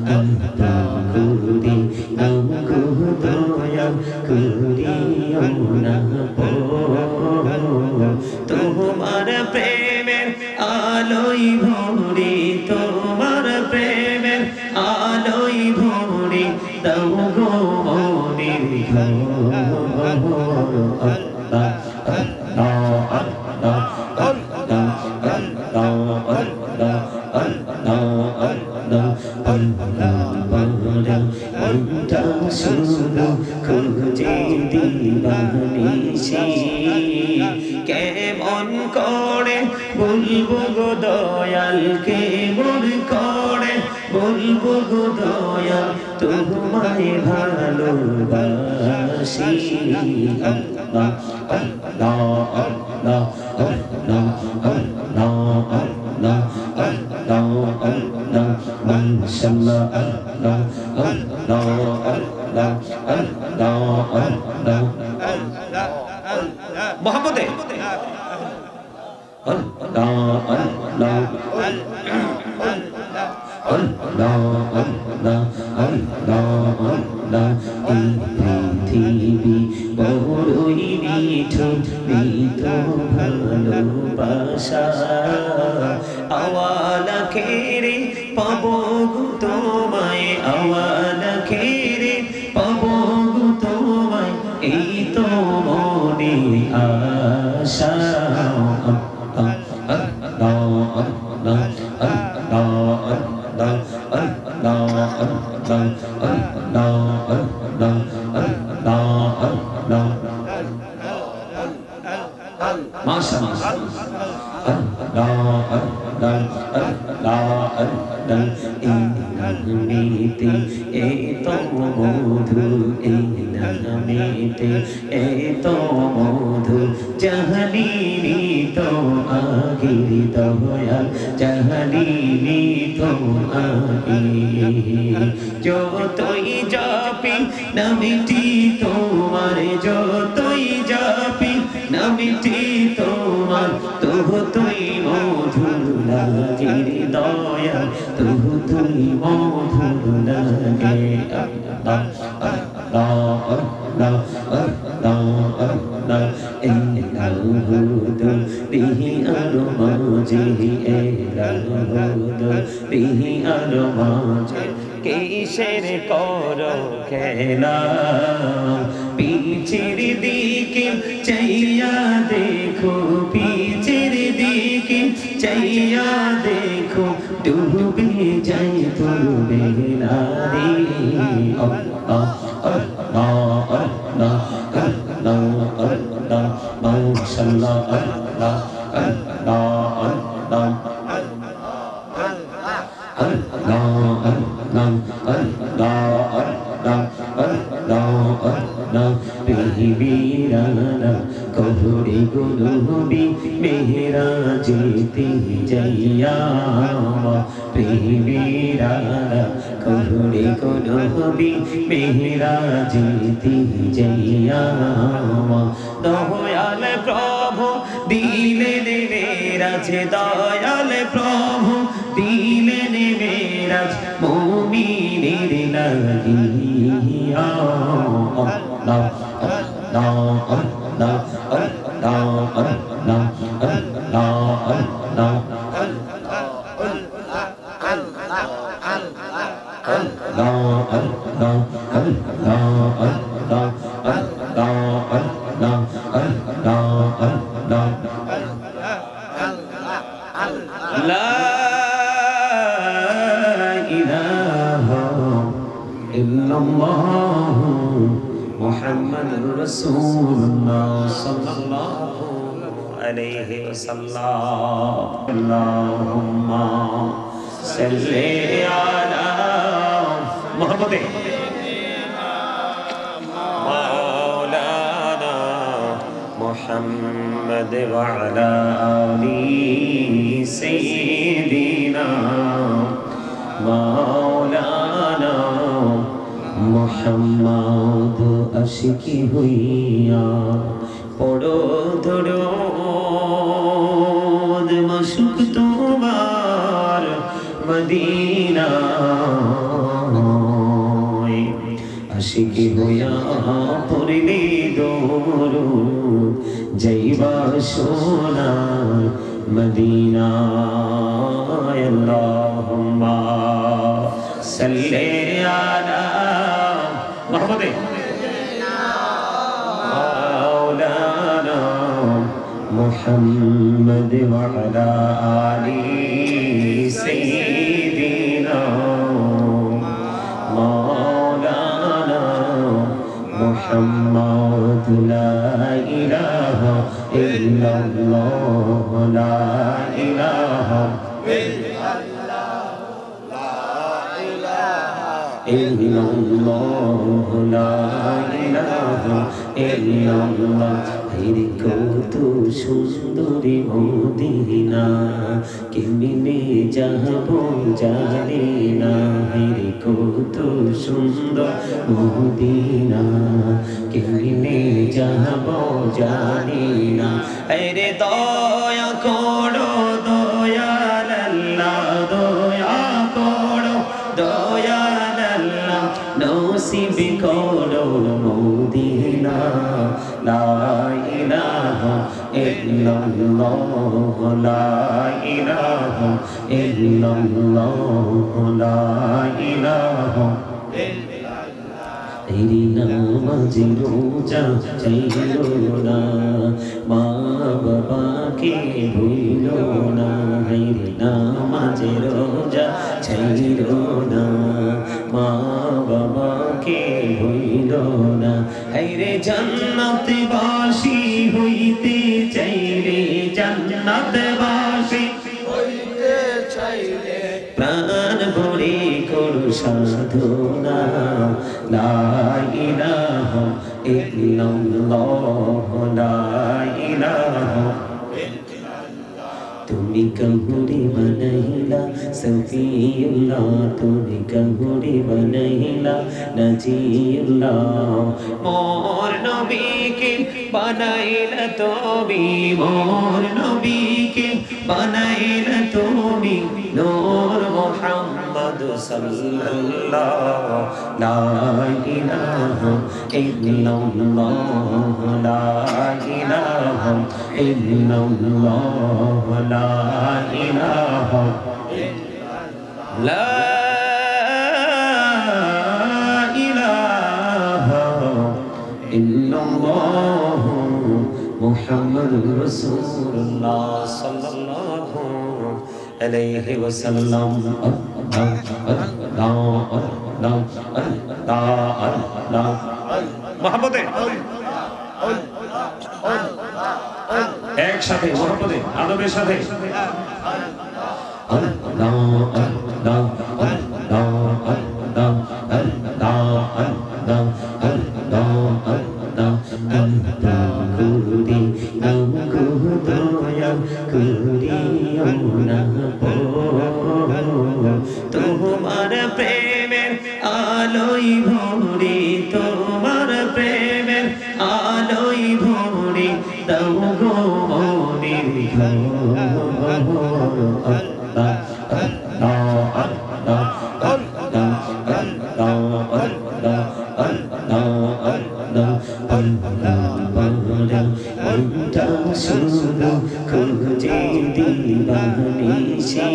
কুরি নগো দয়া করিও না তোমার প্রেমের আলোয় ভরে তোমার প্রেমের আলোয় ভরে দাও গো মনের কেমন করে বলবো গো দয়াল কেমন করে বলবো গো দয়াল তোমায় ভালোবাসি আল্লাহ আল্লাহ আল্লাহ আল্লাহ আল্লাহ আল্লাহ আল্লাহ আল্লাহ মাশাআল্লাহ আল্লাহ আল্লাহ আল্লাহ আল্লাহ আল্লাহ মোহাম্মদে আল্লাহ আল্লাহ আল্লাহ আল্লাহ আল্লাহ আল্লাহ এই পৃথিবী বড়ই নিঠুর ভালোবাসা আওয়ালা খেরে পাবো গো তোমায় আওয়ালা খেরে পাবো গো তোমায় এই তো মনে আশা এত মধু এই নামেতে এত মধু জাহানিনি তো আগের দয়াল জাহানিনি তো আগে যতই জাপি নামটি তোমার যতই জাপি নামটি তোমার তুই মধুর লাগে দয়াল তুই মধুর লাগে আল্লাহ আল্লাহ আল্লাহ আল্লাহ আল্লাহ এলাহুদু বিহি আরো মাঝে এলাহুদু বিহি আরো মাঝে কিসের করো খেলা পিছের দিকে চাইয়া দেখো পিছের দিকে চাইয়া দেখো ডুবে যাই তোর বেলারে আল্লাহ আল্লাহ আল্লাহ আল্লাহ আল্লাহ মাশাআল্লাহ আল্লাহ আল্লাহ আল্লাহ কবরে গুনবি মেহরা যেতে যাইয়া প্রেমীরা কবরে গুনবি মেহরা যেতে যাইয়া দয়াল প্রভু দিলেন মেরাজ দয়াল প্রভু দিলেন মেরাজ মুমিনের লাগিয়া আল্লাহ আল্লাহ আল্লাহ আল্লাহ আল্লাহ আল্লাহ আল্লাহ মুহাম্মাদুর রাসূলুল্লাহ সাল্লাল্লাহু আলাইহি ওয়াসাল্লাম আল্লাহুম্মা সাল্লি আলা মুহাম্মাদে মাওলানা মুহাম্মদ ওয়া আলা আলি সাইয়্যিদিনা মাওলানা মুহাম্মদ আশিকি হইয়া পড়ো দরুদ মাশুক তোমার মদিনা আশিকি হইয়া পড়িলি দরুদ যাইবা সোনার মদিনায় আল্লাহুম্মা সাল্লি আলা মুহাম্মাদে মাওলানা মুহাম্মদ ওয়া আলা আলি সাইয়্যিদিনা মাওলানা মুহাম্মদ লা ইলাহা ইল্লাল্লাহ লা ইলাহা ইল্লাল্লাহ লা ইলাহা ইল্লাল্লাহ হায়রে কত সুন্দরী মদিনা কেমনে যাব জানি না হায়রে কত সুন্দর মদিনা কেমনে যাব জানি না হায়রে দয়া করো দয়াল আল্লাহ দয়া করো দয়াল আল্লাহ নসিব করো মদিনা লা ইলাহা ইল্লাল্লাহ লা ইলাহা ইল্লাল্লাহ লা ইলাহা তেরি নামাজ রোজা চাইলো না মা বাবাকে ভুলো না তেরি নামাজ রোজা চাইলো না মা বাবাকে ভুলো না হায়রে জান্নাত বাসী হইতে চাইলে জান্নাত বাসী হইতে চাইলে প্রাণ ভরে করো সাধনা লা ইলাহা ইল্লাল্লাহ লা ইলাহা তুমি কহুরি বানাইলা সফিউল্লাহ তুমি কহুরি বানাইলা নজিউল্লাহ মোর নবীকে বানাইলা তুমি মোর নবীকে বানাইলা তুমি নূর মুহাম্মদ সাল্লাল্লাহ লা ইলাহা ইল্লাল্লাহ লা ইলাহা ইল্লাল্লাহ লা ইলাহা লা ইলাহা ইল্লাল্লাহ মুহাম্মাদুর রাসূলুল্লাহ সাল্লাল্লাহু আলাইহি ওয়াসাল্লাম মুহাম্মদে একসাথে মুহাম্মদে আদবের সাথে তোমার প্রেমের আলোই ভরে তোমার প্রেমের আলোই ভরে দাও গো মনের খুঁজে দিবানিশি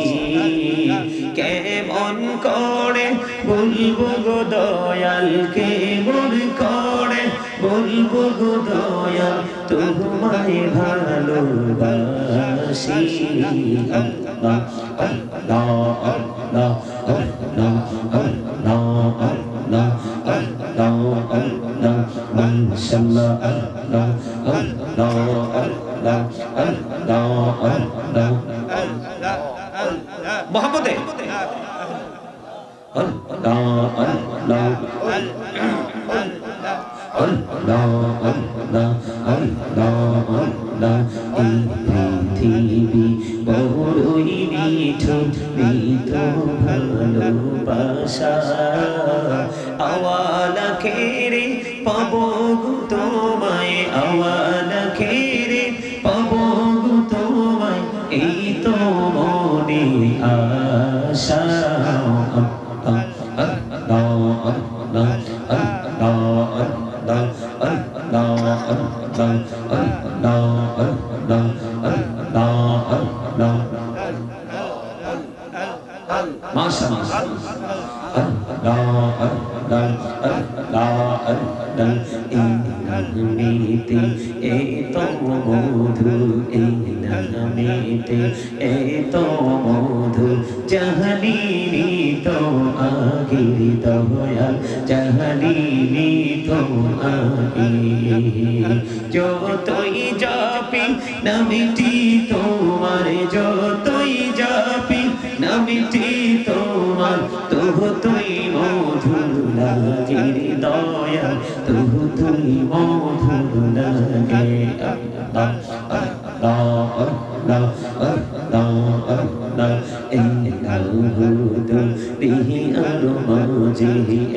কেমন করে বলবো গো দয়াল কেমন করে বলবো গো দয়াল তোমায় ভালোবাসি আল্লাহ আল্লাহ আল্লাহ আল্লাহ আল্লাহ আল্লাহ আল্লাহ আল্লাহ মাশাআল্লাহ আল্লাহ আল্লাহ আল্লাহ আল্লাহ আল্লাহ মুহাম্মদে আল্লাহ আল্লাহ আল্লাহ আল্লাহ আল্লাহ আল্লাহ এই পৃথিবী বড়ই মিঠুন মিঠু ভালোবাসা আওয়ালা খেরে পাবো তোমায় আওয়ালা খেরে পাবো তোমায় এই তো মনে আশা আল্লাহ আল্লাহ আল্লাহ যতই যাপি নামিটি তোমার, যতই যাপি নামিটি তোমার, তবু তুই মধুর লাগে দয়াল, তবু তুই মধুর লাগে। আল্লাহ আল্লাহ আল্লাহ আল্লাহ আল্লাহ এলাহুদু বিহি আরো মাঝে,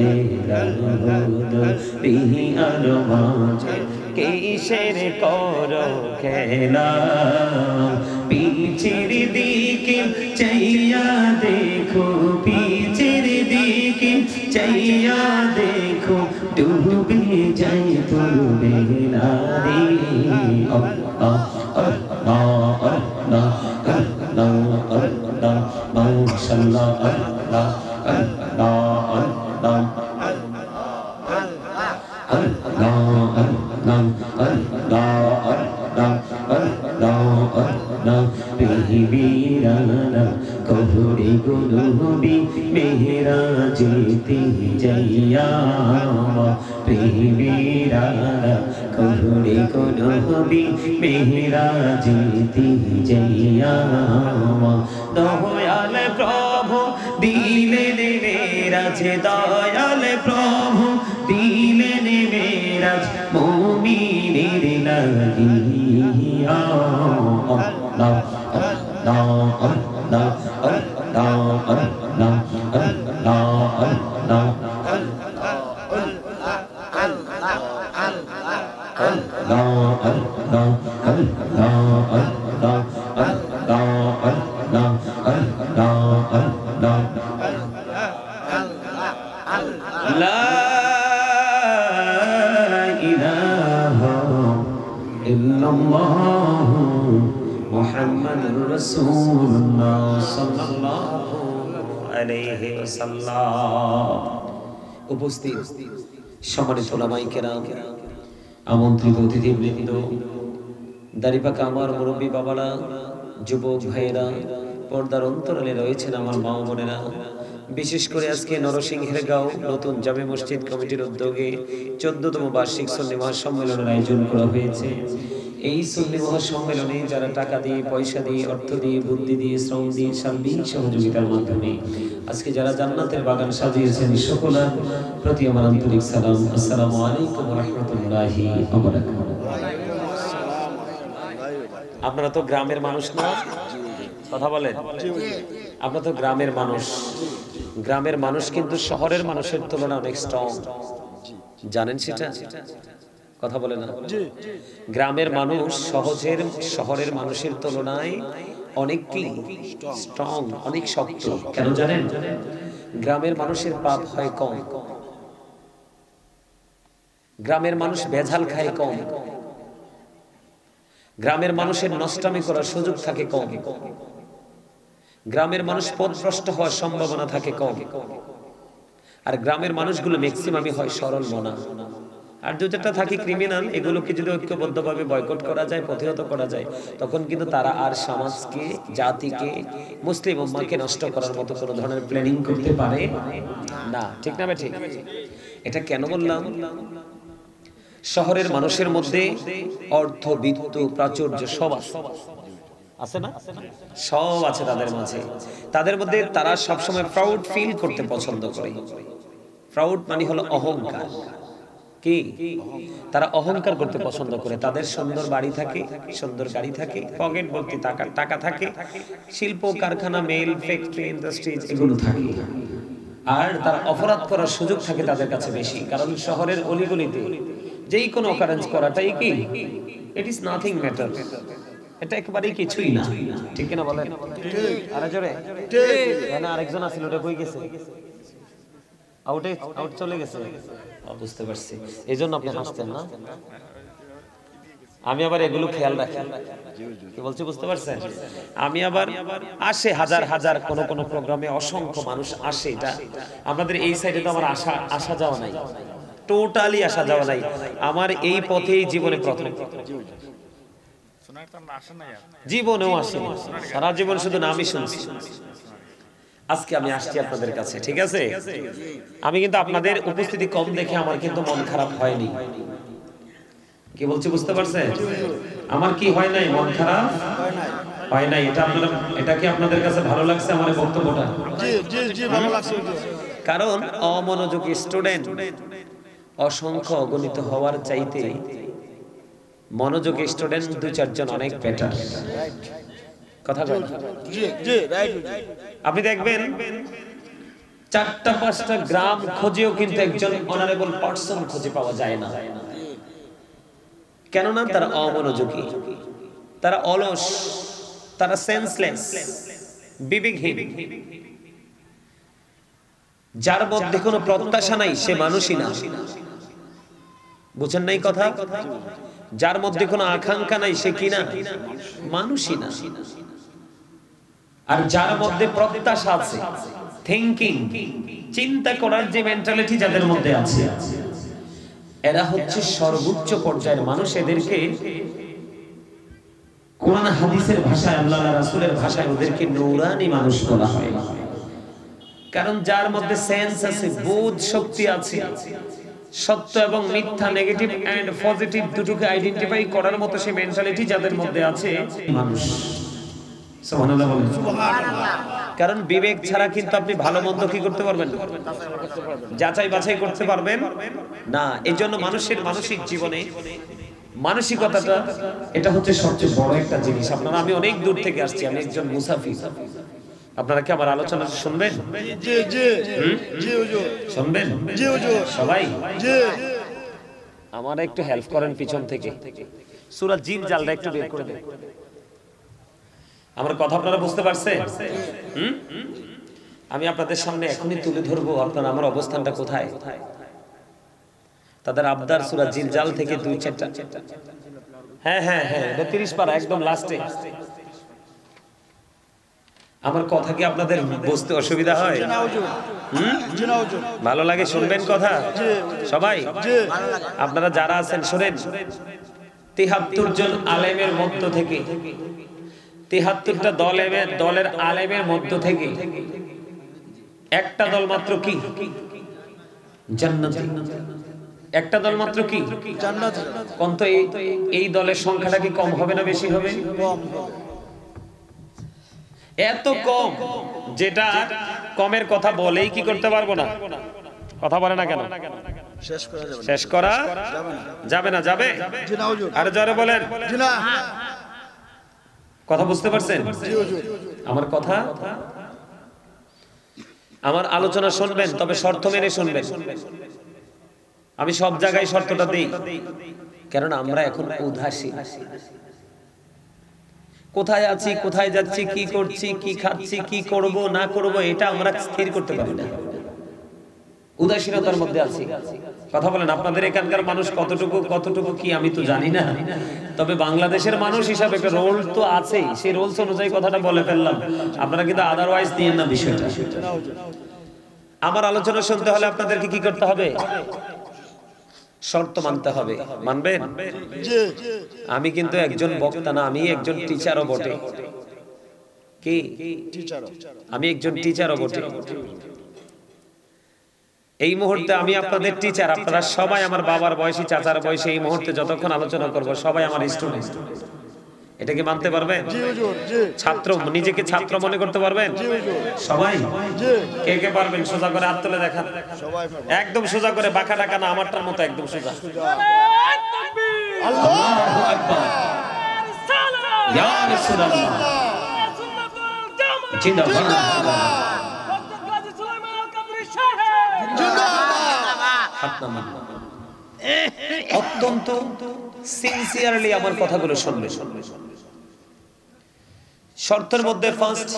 এলাহুদু বিহি আরো মাঝে কিসের করো খেলা, পিছের দিকে চাইয়া দেখো, পিছের দিকে চাইয়া দেখো, ডুবে যাই তোর বেলা রে। আল্লাহ আল্লাহ আল্লাহ আল্লাহ আল্লাহ মাশাআল্লাহ, আল্লাহ আল্লাহ আল্লাহ কবরে গুনবি মেহরা যেতে যাইয়া, প্রেমীরানা কবরে গুনবি মেহরা যেতে যাইয়া, দয়াল প্রভু দিলেন মেরাজ, দয়াল প্রভু দিলেন মেরাজ মুমিনের লাগিয়া। আল্লাহ আল্লাহ আল্লাহ আল্লাহ আল্লাহ আল্লাহ আল্লাহ মুহাম্মাদুর রাসূলুল্লাহ সাল্লাল্লাহু আলাইহি ওয়াসাল্লাম। উপস্থিত সম্মানিত উলামায়ে কেরাম, আমন্ত্রিত অতিথিবৃন্দ, দাড়িপাকা আমার মুরব্বী বাবারা, যুবক ভাইয়েরা, পর্দার অন্তরালে রয়েছেন আমার মা বোনেরা, বিশেষ করে আজকে নরসিংহের গাঁও নতুন জামে মসজিদ কমিটির উদ্যোগে 14তম বার্ষিক সুন্নি মহাসম্মেলনের আয়োজন করা হয়েছে। এই সুন্নি মহাসম্মেলনে যারা টাকা দিয়ে, পয়সা দিয়ে, অর্থ দিয়ে, বুদ্ধি দিয়ে, শ্রম দিয়ে, সার্বিক সহযোগিতার মাধ্যমে আজকে যারা জান্নাতের বাগান সাজিয়েছেন, সকলের প্রতি আমার আন্তরিক সালাম। আসসালামু আলাইকুম ওয়া রাহমাতুল্লাহি ওয়া বারাকাতুহু। আপনারা তো গ্রামের মানুষ না? কথা বলেন। আপনারা তো গ্রামের মানুষ। গ্রামের মানুষ কিন্তু শহরের মানুষের তুলনায় অনেক স্ট্রং, জানেন সেটা? কথা বলে না? গ্রামের মানুষ শহরের মানুষের তুলনায় অনেক কি স্ট্রং, অনেক শক্ত। কেন জানেন? গ্রামের মানুষের পাপ হয় কম, গ্রামের মানুষ ভেজাল খায় কম, গ্রামের মানুষের নষ্টামি করার সুযোগ থাকে কম, গ্রামের মানুষ পথভ্রষ্ট হওয়ার সম্ভাবনা থাকে কম, আর গ্রামের মানুষগুলো ম্যাক্সিমামই হয় সরল মনা। আর যেটা থাকে ক্রিমিনাল, এগুলোকে যদি ঐক্যবদ্ধভাবে বয়কট করা যায়, প্রতিহত করা যায়, তখন কিন্তু তারা আর সমাজকে, জাতিকে, মুসলিম উম্মাহকে নষ্ট করার মতো কোনো ধরনের প্ল্যানিং করতে পারে না। ঠিক না ঠিক? এটা কেন বললাম? শহরের মানুষের মধ্যে অর্থ, বিত্ত, প্রাচুর্য সব আছে না? সব আছে তাদের মাঝে। তাদের মধ্যে তারা সবসময় প্রাউড ফিল করতে পছন্দ করে। প্রাউড মানে হলো অহংকার। কি? তারা অহংকার করতে পছন্দ করে। তাদের সুন্দর বাড়ি থাকে, সুন্দর গাড়ি থাকে, পকেট ভর্তি টাকা থাকে, শিল্প কারখানা, মেল, ফ্যাক্টরি, ইন্ডাস্ট্রিজ এগুলো থাকে। আর তারা অপরাধ করার সুযোগ থাকে তাদের কাছে বেশি, কারণ শহরের অলিগলিতে যেই কোনো অকারেন্স করাটাই কি, ইট ইজ নাথিং ম্যাটার, এটা একেবারেই কিছুই না। ঠিক কিনা বলেন? আরে জোরে ঠিক। আরেকজন আছিল, ওটা কই গেছে? আউট চলে গেছে, বুঝতে পারছি, এই জন্য আপনি হাসতেন না। আমি আবার এগুলো খেয়াল রাখি, কি বলছি বুঝতে পারছেন। আমি আবার আসে হাজার হাজার কোন কোন প্রোগ্রামে অসংখ্য মানুষ আসে, এটা আমাদের এই সাইডে তো আমার আসা যাওয়া নাই, টোটালি আসা যাওয়া নাই। আমার এই পথেই জীবনে প্রথম, জীবনেও আসে, সারা জীবন শুধু নামই শুনছি। আজকে আমি আসছি আপনাদের কাছে, ঠিক আছে। আমি কিন্তু আপনাদের উপস্থিতি কম দেখে আমার কিন্তু মন খারাপ হয়নি, কি বলছি বুঝতে পারছেন। আমার কি হয় নাই, মন খারাপ হয় নাই। এটা কি আপনাদের কাছে ভালো লাগছে আমার এই বক্তব্যটা? জি জি জি ভালো লাগছে। কারণ অমনোযোগী স্টুডেন্ট অসংখ্য অগণিত হওয়ার চাইতে মনোযোগী স্টুডেন্ট 2-4 জন অনেক বেটার। কথা বলেন। জি জি রাইট। আপনি দেখবেন 4টা-5টা গ্রাম খোঁজেও কিন্তু একজন অনারেবল পারসন খুঁজে পাওয়া যায় না। কেননা তারা অমনোযোগী, তারা অলস, তারা সেন্সলেস, বিবেকহীন। যার মধ্যে কোনো প্রত্যাশা নাই সে মানুষই না, বুঝেন নাই কথা। যার মধ্যে কোনো আকাঙ্ক্ষা নাই সে কি না, মানুষই না। আর যার মধ্যে প্রত্যাশা আছে, থিংকিং, চিন্তা করার যে মেন্টালিটি যাদের মধ্যে আছে, এরা হচ্ছে সর্বোচ্চ পর্যায়ের মানুষ। এদেরকে কোরআন হাদিসের ভাষায়, আল্লাহ রাসূলের ভাষায় ওদেরকে নূরানি মানুষ বলা হয়। কারণ যার মধ্যে সেন্স আছে, বোধ শক্তি আছে, সত্য এবং মিথ্যা, নেগেটিভ এন্ড পজিটিভ দুটোকে আইডেন্টিফাই করার মতো সেই মেন্টালিটি যাদের মধ্যে আছে মানুষ। সুবহানাল্লাহ বলেন। সুবহানাল্লাহ। কারণ বিবেক ছাড়া কিন্তু আপনি ভালো মন্দ কি করতে পারবেন না, যাচাই বাছাই করতে পারবেন না। এজন্য মানুষের মানসিক জীবনে মানসিকতাটা এটা হচ্ছে সবচেয়ে বড় একটা জিনিস। আপনারা, আমি অনেক দূর থেকে আসছি, আমি একজন মুসাফির। আপনারা কি আমার আলোচনা শুনবেন? জি জি জি হুজুর শুনবেন? জি হুজুর সবাই জি। আমার একটু হেল্প করেন পিছন থেকে, সূরা জিন জালটা একটু বের করে দেন। আমার কথা আপনারা বুঝতে পারছেন? আমি আপনাদের সামনে এখনই তুলে ধরবো আপনারা আমার অবস্থানটা কোথায়। তাদের আবদার সূরা জিলজাল থেকে 2-4টা, হ্যাঁ হ্যাঁ হ্যাঁ, 30 পারা একদম লাস্টে। আমার কথা কি আপনাদের বুঝতে অসুবিধা হয়? জি না হুজুর, জি না হুজুর। ভালো লাগে শুনবেন কথা সবাই? জি। আপনারা যারা আছেন শুনেন। 73 জন আলেমের মধ্য থেকে, 73টা দলের আলেমের মধ্য থেকে একটা দল মাত্র কি জান্নাতি, একটা দল মাত্র কি জান্নাত। কোন তো এই দলের সংখ্যাটা কি কম হবে না বেশি হবে? কম। এত কম, যেটা কমের কথা বলেই কি করতে পারবো না। কথা বলে না কেন? শেষ করা যাবে না। যাবে? জি না হুজুর। আরে জোরে বলেন। জি না। কথা বুঝতে পারছেন? জি হুজুর। আমার কথা, আমার আলোচনা শুনবেন, তবে শর্ত মেনে শুনবেন। আমি সব জায়গায় শর্তটা দেই, কারণ আমরা এখন উদাসীন। কোথায় আছি, কোথায় যাচ্ছি, কি করছি, কি খাচ্ছি, কি করব না করব, এটা আমরা স্থির করতে পারি না, উদাসীনতার মধ্যে আছি। কথা বলেন, আপনাদের এখানকার মানুষ কতটুকু কি আমি তো জানি না, তবে বাংলাদেশের মানুষ হিসাবে একটা রোল তো আছেই, সেই রোলস অনুযায়ী কথাটা বলে ফেললাম। আপনারা কিন্তু আদারওয়াইজ দিয়েন না বিষয়টা। আমার আলোচনা শুনতে হলে আপনাদেরকে কি করতে হবে? শর্ত মানতে হবে। মানবেন? জি। আমি কিন্তু একজন বক্তা না, আমি একজন টিচারও বটে। কি টিচার? আমি একজন টিচারও বটে। এই মুহূর্তে আমি আপনাদের টিচার, আপনারা সবাই আমার বাবার বয়সী, চাচার বয়সী। এই মুহূর্তে যতক্ষণ আলোচনা করব সবাই আমার স্টুডেন্ট। এটা কি মানতে পারবেন? জি হুজুর। জি। ছাত্র, নিজেকে ছাত্র মনে করতে পারবেন? জি হুজুর। সবাই? জি। কে কে পারবেন? সোজা করে হাত তুলে দেখান। সবাই একদম সোজা করে, বাঁকা টাকা না, আমারটার মতো একদম সোজা। আল্লাহু আকবার। ইয়া রাসূলুল্লাহ। জিন্দাবাদ। অত্যন্ত সিনসিয়ারলি আমার কথাগুলো শুনবে। শর্তের মধ্যে ফার্স্ট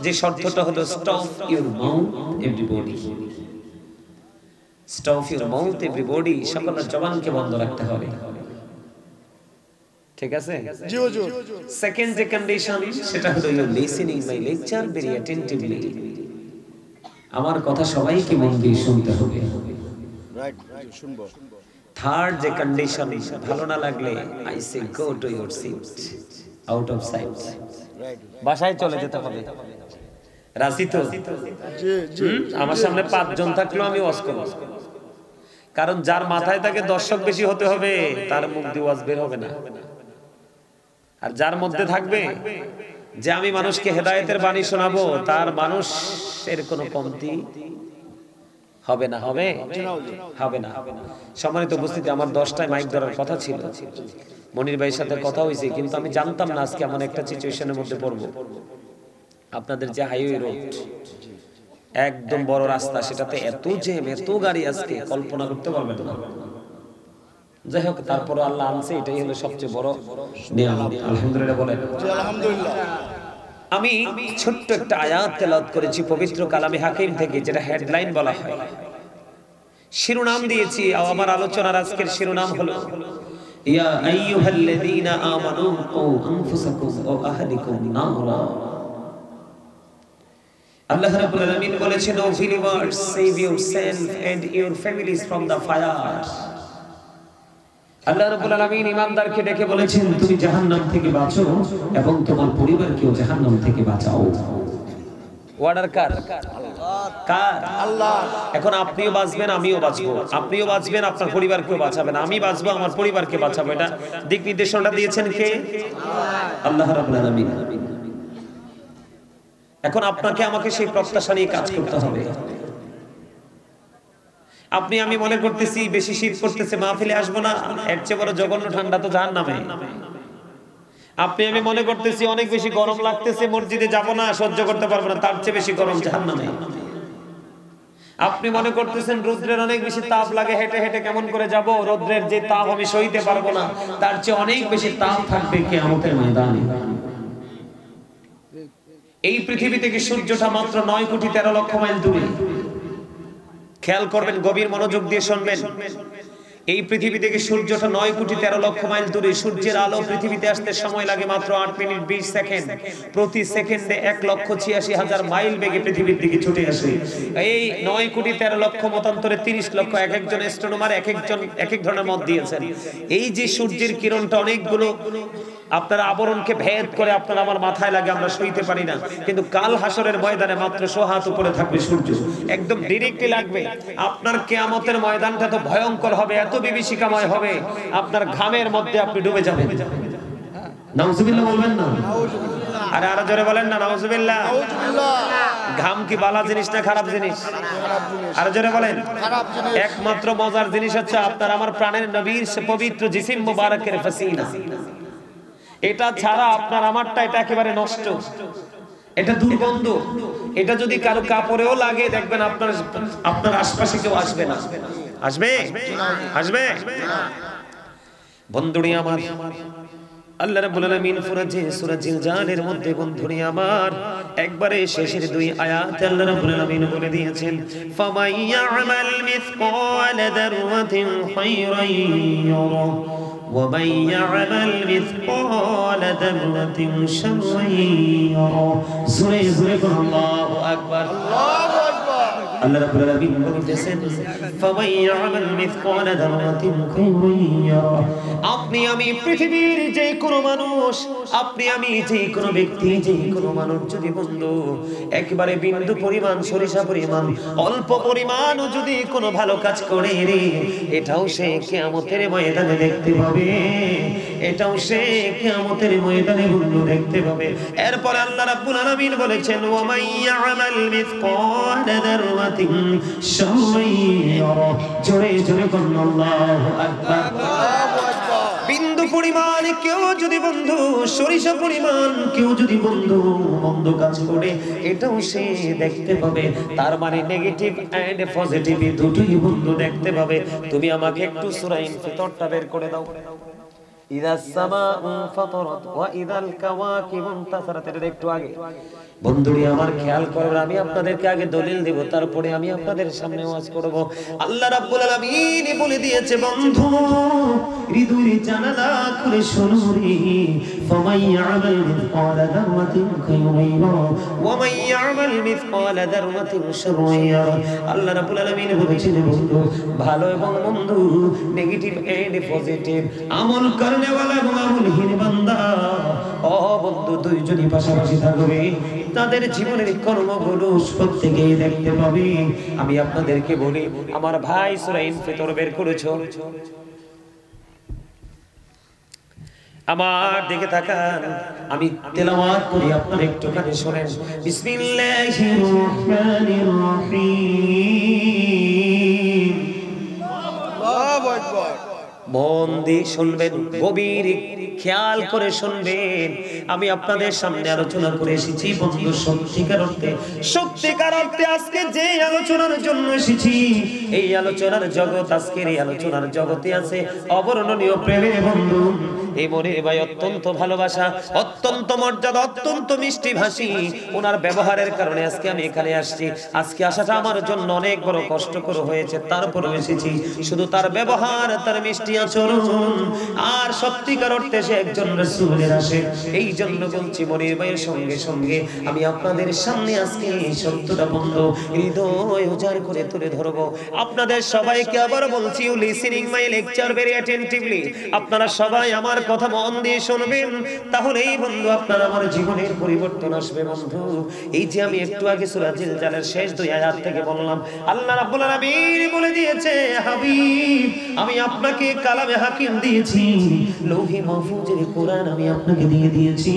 যে শর্তটা হলো, stop your mouth everybody. Stop your mouth everybody, সকলের জবানকে বন্ধ রাখতে হবে। ঠিক আছে? জি হুজুর। সেকেন্ড যে কন্ডিশন সেটা হলো you listening my lecture very attentively. আমার কথা সবাইকে মন দিয়ে শুনতে হবে। রাইট, শুনবো। থার্ড যে কন্ডিশন, ভালো না লাগলে I say go to your seat, out of sight, right. বাসায় চলে যেতে হবে। রাজি তো? জি জি। আমার সামনে 5 জন থাকলেও আমি ওয়াজ করব, কারণ যার মাথায় তাকে দর্শক বেশি হতে হবে তার মুখ দিয়ে ওয়াজ বের হবে না। আর যার মধ্যে থাকবে যে আমি মানুষকে হেদায়েতের বাণী শোনাবো, তার মানুষের কোনো কমতি হবে না। হবে হবে না। সম্মানিত উপস্থিতি, আমার 10টায় মাইক ধরার কথা ছিল, মনির ভাইয়ের সাথে কথা হয়েছে, কিন্তু আমি জানতাম না আজকে এমন একটা সিচুয়েশনের মধ্যে পড়ব। আপনাদের যে হাইওয়ে রোড, একদম বড় রাস্তা, সেটাতে এত জ্যাম, এত গাড়ি, আজকে কল্পনা করতে পারবেন না। যাই হোক, তারপরে আল্লাহ আনছে, এটাই হলো সবচেয়ে বড় নিয়ামত। আলহামদুলিল্লাহ বলেন। জি আলহামদুলিল্লাহ। আমি ছোট্ট একটা আয়াত তেলাওয়াত করেছি পবিত্র কালামে হাকিম থেকে, যেটা হেডলাইন বলা হয়, শিরোনাম দিয়েছি। আমার আলোচনার আজকের শিরোনাম হলো ইয়া আইয়ুহাল্লাযীনা আমানু কু আনফুসাকুম ওয়া আহলিকুম নারা। আল্লাহ রাব্বুল আলামিন বলেছেন, ও believers, save yourself and your families from the fire। আল্লাহ রাব্বুল আলামিন ঈমানদারকে ডেকে বলেছেন, তুমি জাহান্নাম থেকে বাঁচো এবং তোমার পরিবারকেও জাহান্নাম থেকে বাঁচাও। অর্ডার কার? কার? আল্লাহ। এখন আপনিও বাঁচবেন, আমিও বাঁচবো। আপনিও বাঁচবেন, আপনার পরিবারকেও বাঁচাবেন। আমি বাঁচবো, আমার পরিবারকে বাঁচাবো। এটা দিক নির্দেশনা দিয়েছেন কে? আল্লাহ রাব্বুল আলামিন। এখন আপনাকে আমাকে সেই প্রত্যাশা নিয়ে কাজ করতে হবে। আপনি আমি মনে করতেছি বেশি শীত করতেছে, মাহফিলে আসবো না, এর চেয়ে বড় জঘন্য ঠান্ডা তো জাহান্নামে। আপনি আমি মনে করতেছি অনেক বেশি গরম লাগতেছে, মসজিদে যাব না, সহ্য করতে পারবো না, তার চেয়ে বেশি গরম জাহান্নামে। আপনি মনে করতেছেন রৌদ্রের অনেক বেশি তাপ লাগে, হেঁটে হেঁটে কেমন করে যাব, রৌদ্রের যে তাপ আমি সইতে পারবো না, তার চেয়ে অনেক বেশি তাপ থাকবে কিয়ামতের ময়দানে। এই পৃথিবী থেকে সূর্যটা মাত্র 9 কোটি 13 লক্ষ মাইল দূরে। খেয়াল করবেন, গভীর মনোযোগ দিয়ে শুনবেন। এই পৃথিবী থেকে সূর্যটা 9 কোটি 13 লক্ষ মাইল দূরে। সূর্যের আলো পৃথিবীতে আসতে সময় লাগে মাত্র 8 মিনিট 20 সেকেন্ড। প্রতি সেকেন্ডে 1,86,000 মাইল বেগে পৃথিবীর দিকে ছুটে আসে। এই 9 কোটি 13 লক্ষ মতান্তরে 30 লক্ষ। এক একজন অ্যাস্ট্রোনমার এক এক ধরনের মত দিয়েছেন। এই যে সূর্যের কিরণটা অনেকগুলো আপনার আবরণকে ভেদ করে আপনার আমার মাথায় লাগে, আমরা সইতে পারি না, কিন্তু কাল হাসরের ময়দানে মাত্র 100 হাত উপরে থাকবে সূর্য, একদম ডাইরেক্টলি লাগবে। আপনার কিয়ামতের ময়দানটা তো ভয়ঙ্কর হবে, এত বিভীষিকাময় হবে, আপনার ঘামের মধ্যে আপনি ডুবে যাবেন। নাউজুবিল্লাহ বলবেন না? আরে আরো জোরে বলেন না, নাউজুবিল্লাহ। ঘাম কি বালা জিনিস না খারাপ জিনিস? আরো জোরে বলেন। একমাত্র মজার জিনিস হচ্ছে আপনার আমার প্রাণের নবীর পবিত্র জিসিম মুবারকের ফাসিনা। এটা ছাড়া আপনার আমারটা এটা একেবারে নষ্ট, এটা দুর্গন্ধ। এটা যদি কারো কাপড়েও লাগে, দেখবেন আপনার আশপাশে কেউ আসবে না। আসবে? আসবে? বন্ধুরি আমার, আল্লাহ রাব্বুল আলামিন সূরা জিলজালের মধ্যে বন্ধুরি আমার একবারে শেষের 2 আয়াতে আল্লাহ রাব্বুল আলামিন বলে দিয়েছেন, ফামান ইয়া'মাল মিসকালা যাররাতিন খায়রান ইয়ারা ওয়া মান ইয়া'মাল মিসকালা যাররাতিন শাররান ইয়ারা। জোরে জোরে বলুন আল্লাহু আকবার। আল্লাহু আকবার। আল্লাহ রাব্বুল আলামিন বলতেছেন, ফামান ইয়া'মাল মিসকালা যাররাতিন খায়রান ইয়ারা। আপনি আমি পৃথিবীর যে কোনো মানুষ, আপনি আমি যে কোনো ব্যক্তি, যে কোনো মানুষ যদি বন্ধু একেবারে বিন্দু পরিমাণ, সরিষা পরিমাণ, অল্প পরিমাণও যদি কোনো ভালো কাজ করে রে, এটাও সে কিয়ামতের ময়দানে দেখতে পাবে। এটাও সে কিয়ামতের ময়দানে বন্ধু দেখতে পাবে। এরপর আল্লাহ রাব্বুল আলামিন বলেছেন, ওয়া মান ইয়া'মাল মিসকালা যাররাতিন শাররান ইয়ারা। জোরে জোরে বলুন আল্লাহু আকবার। বিন্দু পরিমাণ কেউ যদি বন্ধু, সরিষা পরিমাণ কেউ যদি বন্ধু মন্দ কাজ করে, এটাও সে দেখতে পাবে। তার মানে নেগেটিভ এন্ড পজিটিভ দুটোই বন্ধু দেখতে পাবে। তুমি আমাকে একটু সূরা ইনফিতরটা বের করে দাও। ইদাস সামাউ ফাতারাত ওয়া ইদাল কাওয়াকিবু ইনতাসারাত। এর একটু আগে বন্ধুরা আমার খেয়াল করবেন, আমি আপনাদেরকে আগে দলিল দেব, তারপরে আমি আপনাদের সামনে ওয়াজ করব। আল্লাহ রাব্বুল আলামিন বলে দিয়েছে, বন্ধু হৃদয়ে জানালা করে শোনো রে, ফামাই ইয়ামাল মিসকালা যাররাতিন খায়রান ইয়ারা ওয়া মান ইয়ামাল মিসকালা যাররাতিন শাররান ইয়ারা। আল্লাহ রাব্বুল আলামিন বলেছেন, বন্ধু ভালো এবং মন্দ, নেগেটিভ এন্ড পজিটিভ, আমল করনে ওয়ালা এবং আমলহীন বান্দা, ও বন্ধু দুইজনই পাশাপাশি থাকবে, তাদের জীবনের কর্মগুলো প্রত্যেকেই দেখতে পাবে। আমি আপনাদেরকে বলি, আমার ভাই সূরা ইনফিতর বের করেছো, আমার দিকে তাকান, আমি তেলাওয়াত করি, আপনারা একটুখানি শুনেন। বিসমিল্লাহির রহমানির রহিম। আল্লাহু আকবার। মন দিয়ে শুনবেন, গভীর খেয়াল করে শুনবেন। আমি আপনাদের সামনে আলোচনা করে এসেছি বন্ধু, সত্যিকার অর্থে আজকে যে আলোচনার জন্য এসেছি, এই আলোচনার জগৎ, আজকের এই আলোচনার জগতে আছে অবর্ণনীয় প্রেমের বন্ধু। এই মনির ভাই অত্যন্ত ভালোবাসা, অত্যন্ত মর্যাদা, অত্যন্ত মিষ্টি ভাষী, ওনার ব্যবহারের কারণে আজকে আমি এখানে আসছি। আজকে আসাটা আমার জন্য অনেক বড় কষ্টকর হয়েছে, তারপরেও এসেছি। শুধু তার ব্যবহার, তার মিষ্টি আচরণ, আর সত্যিকার অর্থে সে একজন রাসূলের আশিক। এই জন্য বলছি, মনির ভাইয়ের সঙ্গে সঙ্গে আমি আপনাদের সামনে আজকে এই সত্যটা বন্ধু হৃদয় উজাড় করে তুলে ধরবো। আপনাদের সবাইকে আবার বলছি, you listening my lecture very attentively. আপনারা সবাই আমার কথা মন দিয়ে শুনবেন, তাহলেই বন্ধু আপনার আমার জীবনের পরিবর্তন আসবে বন্ধু। এই যে আমি একটু আগে সূরা জিলজালের শেষ 2 আয়াত থেকে বললাম, আল্লাহ রাব্বুল আলামিন বলে দিয়েছে, হাবিব আমি আপনাকে কালামে হাকিম দিয়েছি, লৌহে মাহফুজের কোরআন আমি আপনাকে দিয়ে দিয়েছি।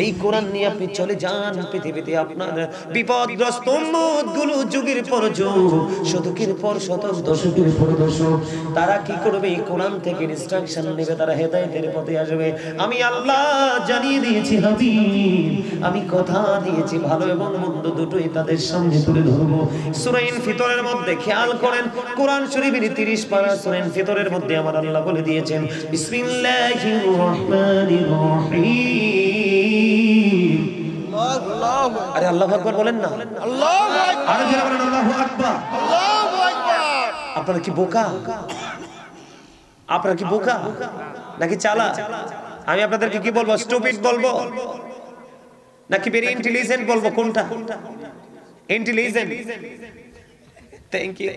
এই কোরআন নিয়ে আপনি চলে যান পৃথিবীতে। আপনার বিপদগ্রস্ত উম্মতগুলো যুগের পর যুগ, শতকের পর শতক, দশকের পর দশক, তারা কি করবে? এই কোরআন থেকে ইনস্ট্রাকশন নেবে, তারা হেদায়েতের পথে আসবে। আমি আল্লাহ জানিয়ে দিয়েছি হাবিব, আমি কথা দিয়েছি, ভালো এবং মন্দ দুটোই তাদের সামনে তুলে ধরবো। সূরা ইনফিতরের মধ্যে খেয়াল করেন, কোরআন শরীফের 30 পারা সূরা ইনফিতরের মধ্যে আমার আল্লাহ বলে দিয়েছেন, বিসমিল্লাহির রহমানির রহিম। আল্লাহু আকবার। আরে আল্লাহু আকবার বলেন না, আল্লাহু আকবার। আরে যারা বলেন আল্লাহু আকবার। আল্লাহু আকবার। আপনারা কি বোকা? আপনারা কি বোকা নাকি চালাক? আমি আপনাদেরকে কি বলবো? স্টুপিড বলবো নাকি ভেরি ইন্টেলিজেন্ট বলবো? কোনটা? Intelligent. Thank you,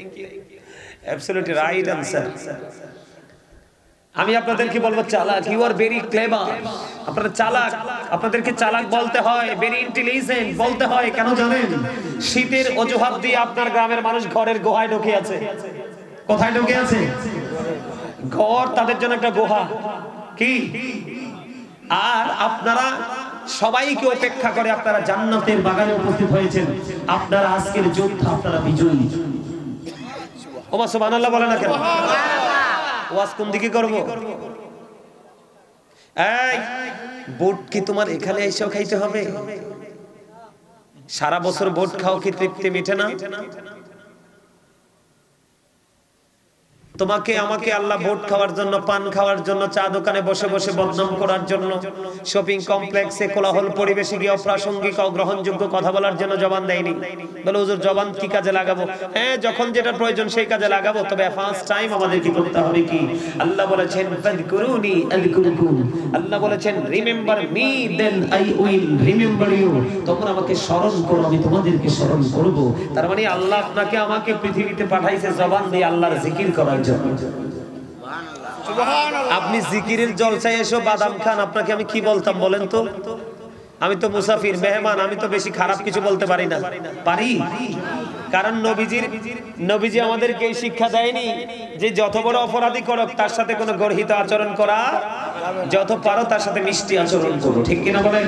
absolutely right answer. আমি আপনাদেরকে বলবো চালাক। You are very clever. আপনারা চালাক, আপনাদেরকে চালাক বলতে হয়, ভেরি ইন্টেলিজেন্ট বলতে হয়। কেন জানেন? শীতের অজুহাত দিয়ে আপনার গ্রামের মানুষ ঘরের গুহায় ঢুকে আছে। কোথায় ঢুকে আছে? ঘর তাদের জন্য একটা গুহা। কি? আর আপনারা সবাইকে উপেক্ষা করে আপনারা জান্নাতের বাগানে উপস্থিত হয়েছেন। আপনারা আজকের যোদ্ধা, আপনারা বিজয়ী। ওমা সুবহানাল্লাহ বলে না কেন? ওয়াজ কোন দিকে করব? এই বুট কি তোমার এখানে এসেও খাইতে হবে? সারা বছর বুট খাও, কি তৃপ্তি মিটে না? তোমাকে আমাকে আল্লাহ ভোট খাওয়ার জন্য, পান খাওয়ার জন্য, চা দোকানে বসে বসে বদনাম করার জন্য, শপিং কমপ্লেক্সে কোলাহল পরিবেশে গিয়ে অপ্রাসঙ্গিক অগ্রহণযোগ্য কথা বলার জন্য জবান দেয়নি। বলে হুজুর জবান কি কাজে লাগাবো? হ্যাঁ, যখন যেটা প্রয়োজন সেই কাজে লাগাবো, তবে ফার্স্ট টাইম আমাদের কি করতে হবে? কি আল্লাহ বলেছেন, ফাযকুরুনি আযকুরকুম। আল্লাহ বলেছেন, remember me then I will remember you. তোমরা আমাকে স্মরণ করো, আমি তোমাদেরকে স্মরণ করব। তার মানে আল্লাহ আপনাকে আমাকে পৃথিবীতে পাঠাইছে জবান দিয়ে আল্লাহর জিকির করার জন্য। আপনি জিকিরের জলসায় এসো বাদাম খান, আপনাকে আমি কি বলতাম বলেন তো? আমি তো মুসাফির, মেহমান, আমি তো বেশি খারাপ কিছু বলতে পারি না। পারি? কারণ নবীজি আমাদেরকে এই শিক্ষা দেয়নি যে যত বড় অপরাধী করো তার সাথে কোনো গর্হিত আচরণ করা, যত পারো তার সাথে মিষ্টি আচরণ করো। ঠিক কিনা বলেন?